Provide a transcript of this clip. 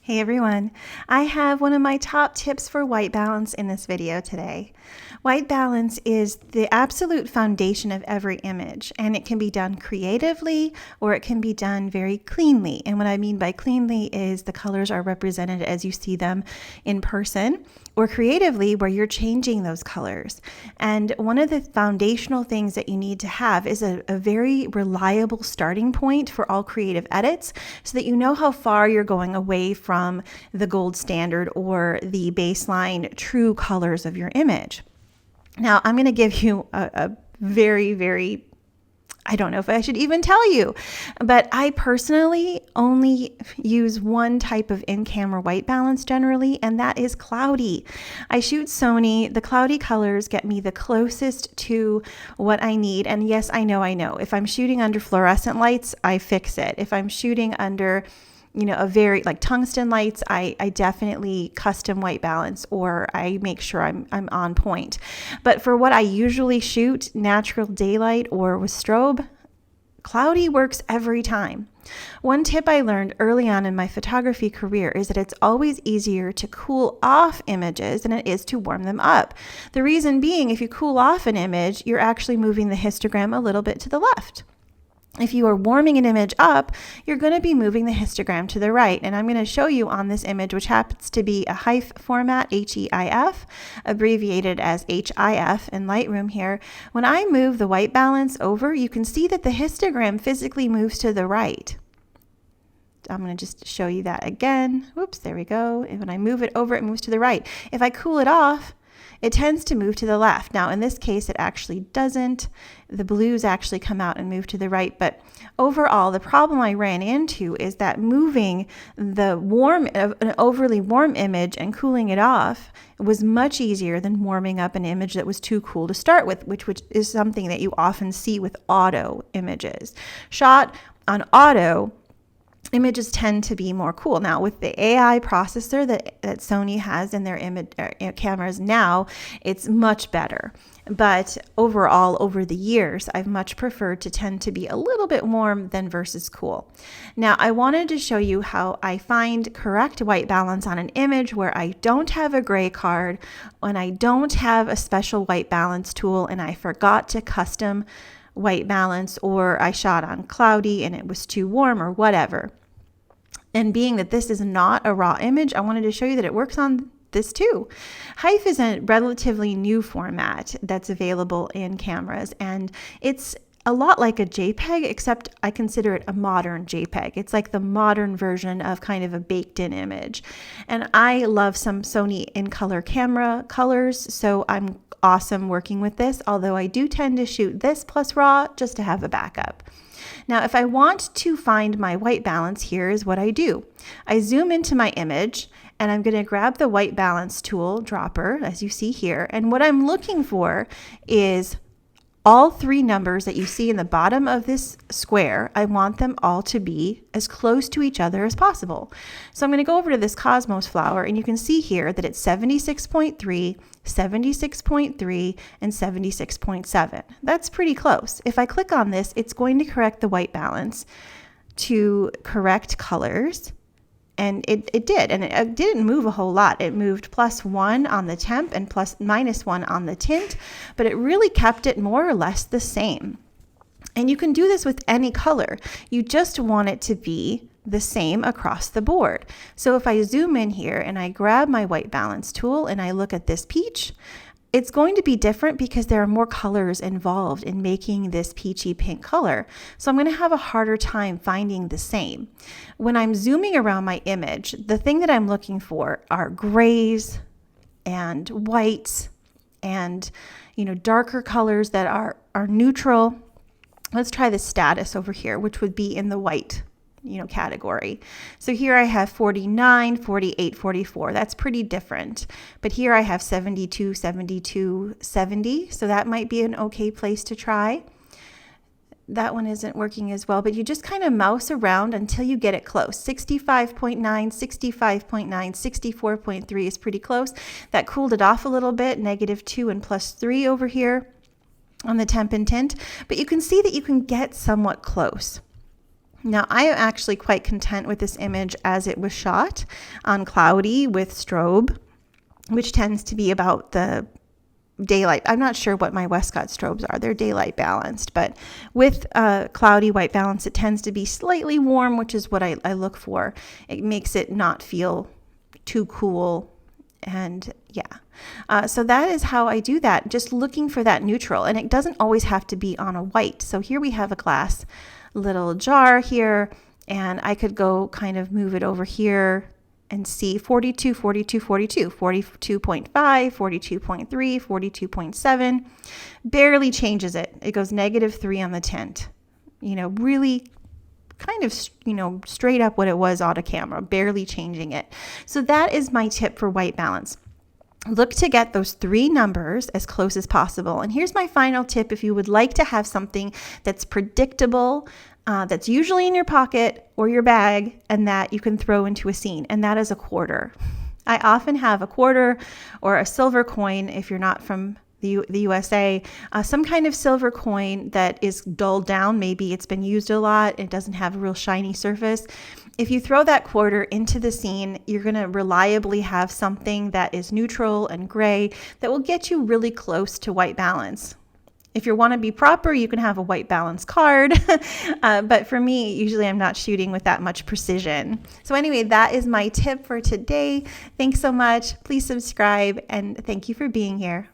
Hey everyone, I have one of my top tips for white balance in this video today. White balance is the absolute foundation of every image, and it can be done creatively or it can be done very cleanly. And what I mean by cleanly is the colors are represented as you see them in person, or creatively where you're changing those colors. And one of the foundational things that you need to have is a very reliable starting point for all creative edits so that you know how far you're going away from the gold standard or the baseline true colors of your image. Now, I'm going to give you a very, I don't know if I should even tell you, but I personally only use one type of in-camera white balance generally, and that is cloudy. I shoot Sony. The cloudy colors get me the closest to what I need. And yes, I know. If I'm shooting under fluorescent lights, I fix it. If I'm shooting under a very like tungsten lights, I definitely custom white balance, or I make sure I'm on point. But for what I usually shoot, natural daylight or with strobe, cloudy works every time. One tip I learned early on in my photography career is that it's always easier to cool off images than it is to warm them up. The reason being, if you cool off an image, you're actually moving the histogram a little bit to the left. If you are warming an image up, you're going to be moving the histogram to the right. And I'm going to show you on this image, which happens to be a HEIF format, H-E-I-F, abbreviated as H-I-F in Lightroom here. When I move the white balance over, you can see that the histogram physically moves to the right. I'm going to just show you that again. Whoops, there we go. And when I move it over, it moves to the right. If I cool it off, it tends to move to the left. Now, in this case, it actually doesn't. The blues actually come out and move to the right. But overall, the problem I ran into is that moving an overly warm image and cooling it off was much easier than warming up an image that was too cool to start with, which is something that you often see with auto images. Shot on auto, images tend to be more cool. Now, with the AI processor that Sony has in their cameras now, it's much better. But overall, over the years, I've much preferred to tend to be a little bit warm than versus cool. Now, I wanted to show you how I find correct white balance on an image where I don't have a gray card, when I don't have a special white balance tool, and I forgot to custom white balance, or I shot on cloudy and it was too warm or whatever. And being that this is not a raw image, I wanted to show you that it works on this too. HEIF is a relatively new format that's available in cameras, and it's a lot like a JPEG, except I consider it a modern JPEG. It's like the modern version of kind of a baked-in image. And I love some Sony in-color camera colors, so I'm awesome working with this, although I do tend to shoot this plus raw just to have a backup. Now, if I want to find my white balance, here is what I do. I zoom into my image, and I'm going to grab the white balance tool dropper, as you see here. And what I'm looking for is all three numbers that you see in the bottom of this square. I want them all to be as close to each other as possible. So I'm going to go over to this Cosmos flower, and you can see here that it's 76.3, 76.3, and 76.7. That's pretty close. If I click on this, it's going to correct the white balance to correct colors. And it did, and it didn't move a whole lot. It moved +1 on the temp and -1 on the tint, but it really kept it more or less the same. And you can do this with any color. You just want it to be the same across the board. So if I zoom in here and I grab my white balance tool and I look at this peach, it's going to be different because there are more colors involved in making this peachy pink color. So I'm going to have a harder time finding the same. When I'm zooming around my image, the thing that I'm looking for are grays and whites and darker colors that are neutral. Let's try the status over here, which would be in the white category. So here I have 49, 48, 44. That's pretty different. But here I have 72, 72, 70. So that might be an okay place to try. That one isn't working as well, but you just kind of mouse around until you get it close. 65.9, 65.9, 64.3 is pretty close. That cooled it off a little bit, -2 and +3 over here on the temp and tint. But you can see that you can get somewhat close. Now, I am actually quite content with this image as it was shot on cloudy with strobe, which tends to be about the daylight. I'm not sure what my Westcott strobes are. They're daylight balanced, but with cloudy white balance, it tends to be slightly warm, which is what I look for. It makes it not feel too cool. And yeah, so that is how I do that, just looking for that neutral. And it doesn't always have to be on a white. So here we have a glass little jar here, and I could go kind of move it over here and see 42, 42, 42, 42.5, 42.3, 42.7, barely changes it. It goes -3 on the tint, really kind of, straight up what it was on a camera, barely changing it. So that is my tip for white balance. Look to get those 3 numbers as close as possible. And here's my final tip. If you would like to have something that's predictable, that's usually in your pocket or your bag, and that you can throw into a scene, and that is a quarter. I often have a quarter or a silver coin, if you're not from the USA, some kind of silver coin that is dulled down. Maybe it's been used a lot. It doesn't have a real shiny surface. If you throw that quarter into the scene, you're going to reliably have something that is neutral and gray that will get you really close to white balance. If you want to be proper, you can have a white balance card. But for me, usually I'm not shooting with that much precision. So anyway, that is my tip for today. Thanks so much. Please subscribe, and thank you for being here.